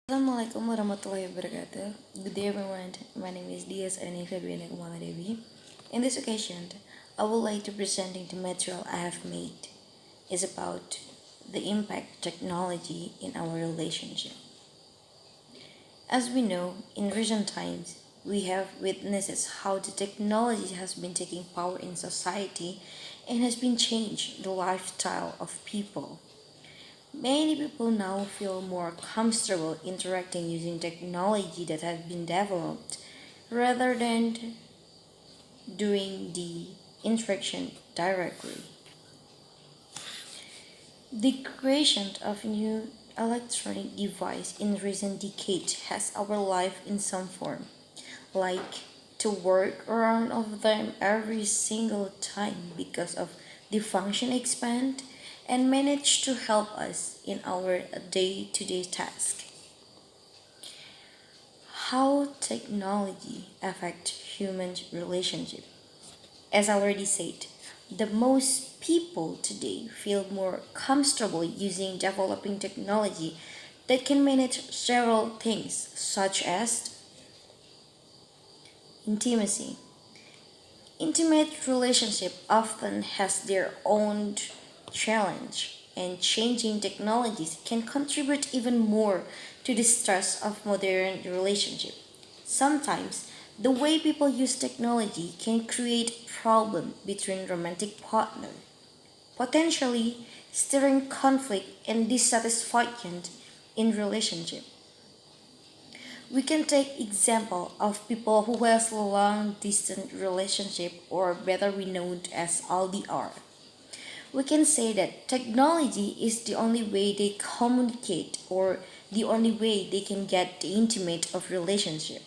Assalamualaikum warahmatullahi wabarakatuh. Good day everyone. My name is Diaz Ani Febriana Kumala Devi. In this occasion, I would like to presenting the material I have made is about the impact technology in our relationship. As we know, in recent times, we have witnessed how the technology has been taking power in society and has been changed the lifestyle of people. Many people now feel more comfortable interacting using technology that has been developed rather than doing the interaction directly. The creation of new electronic device in recent decades has our life in some form, like to work around of them every single time because of the function expand and manage to help us in our day-to-day task. How technology affect human relationship? As I already said, the most people today feel more comfortable using developing technology that can manage several things such as intimacy. Intimate relationship often has their own challenge, and changing technologies can contribute even more to the stress of modern relationship. Sometimes the way people use technology can create problem between romantic partner, potentially stirring conflict and dissatisfaction in relationship. We can take example of people who has long distance relationship or better known as LDR. We can say that technology is the only way they communicate or the only way they can get the intimate of relationship.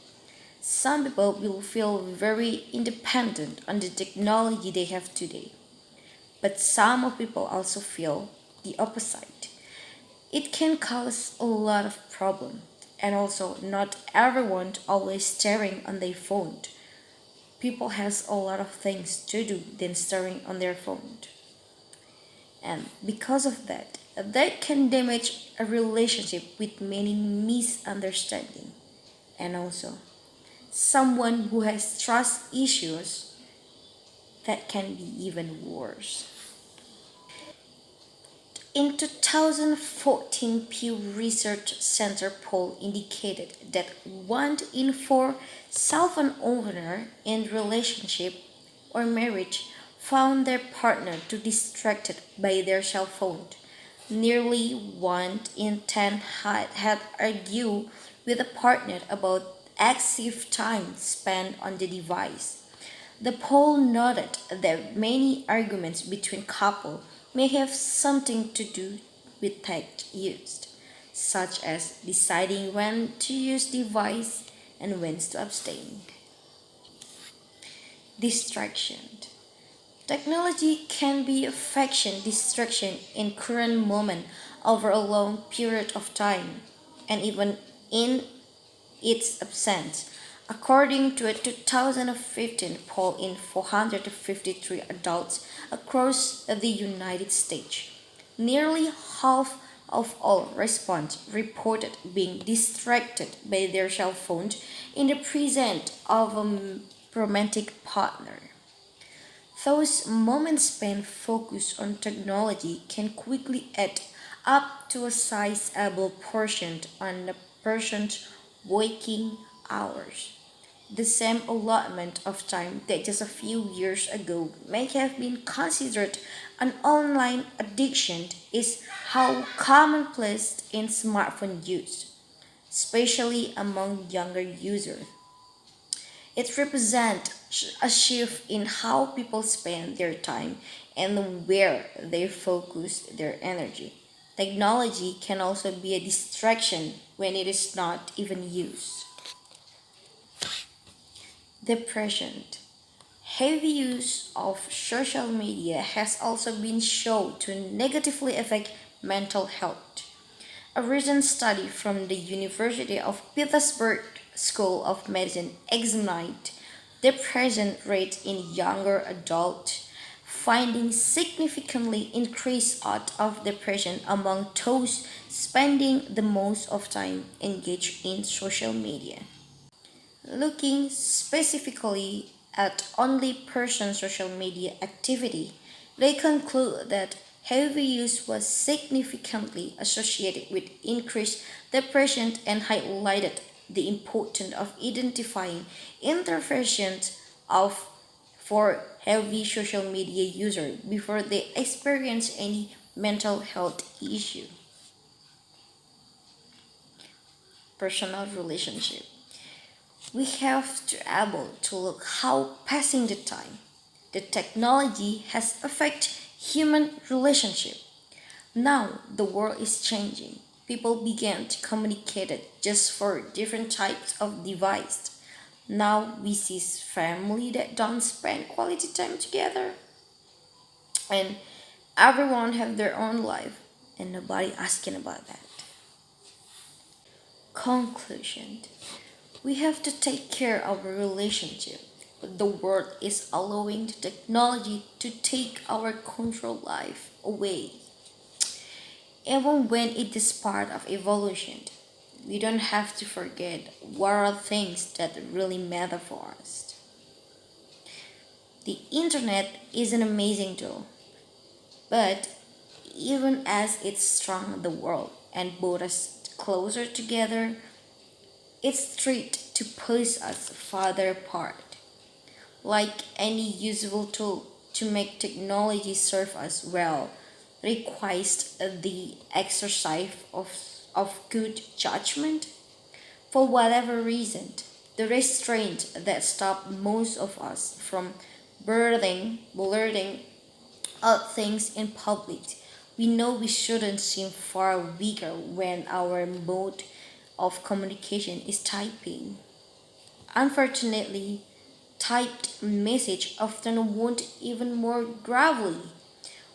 Some people will feel very independent on the technology they have today, but some of people also feel the opposite. It can cause a lot of problem, and also not everyone always staring on their phone. People has a lot of things to do than staring on their phone. And because of that, that can damage a relationship with many misunderstanding. And also, someone who has trust issues, that can be even worse. In 2014, Pew Research Center poll indicated that 1 in 4 cell phone owner in relationship or marriage found their partner too distracted by their cell phone. Nearly 1 in 10 had argued with a partner about excessive time spent on the device. The poll noted that many arguments between couples may have something to do with tech used, such as deciding when to use device and when to abstain. Distraction. Technology can be affection distraction in current moment over a long period of time and even in its absence. According to a 2015 poll in 453 adults across the United States, nearly half of all respondents reported being distracted by their cell phones in the presence of a romantic partner. Those moments spent focused on technology can quickly add up to a sizable portion on a person's waking hours. The same allotment of time that just a few years ago may have been considered an online addiction is how commonplace in smartphone use, especially among younger users. It represents a shift in how people spend their time and where they focus their energy. Technology can also be a distraction when it is not even used. Depression. Heavy use of social media has also been shown to negatively affect mental health. A recent study from the University of Pittsburgh School of Medicine examined depression rates in younger adults, finding significantly increased out of depression among those spending the most of time engaged in social media. Looking specifically at only person social media activity, they conclude that heavy use was significantly associated with increased depression and highlighted the importance of identifying interventions of for heavy social media users before they experience any mental health issue. Personal relationship. We have to able to look how passing the time, the technology has affected human relationship. Now the world is changing. People began to communicate it just for different types of device. Now we see family that don't spend quality time together, and everyone have their own life, and nobody asking about that. Conclusion. We have to take care of our relationship. The world is allowing the technology to take our control life away. Even when it is part of evolution, we don't have to forget what are things that really matter for us. The internet is an amazing tool, but even as it strung the world and brought us closer together, it's tried to push us farther apart. Like any usable tool, to make technology serve us well requires the exercise of good judgment. For whatever reason, the restraint that stop most of us from blurting out things in public. We know we shouldn't seem far weaker when our mode of communication is typing. Unfortunately, typed message often wound even more gravely,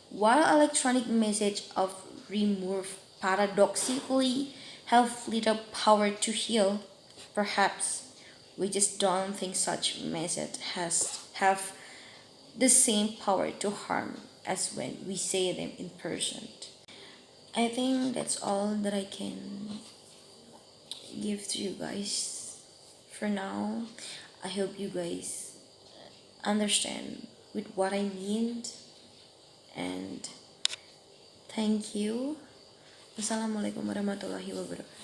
while electronic message of remove paradoxically have little power to heal. Perhaps we just don't think such message has have the same power to harm as when we say them in person. I think that's all that I can give to you guys for now. I hope you guys understand with what I mean, and thank you. Wassalamualaikum warahmatullahi wabarakatuh.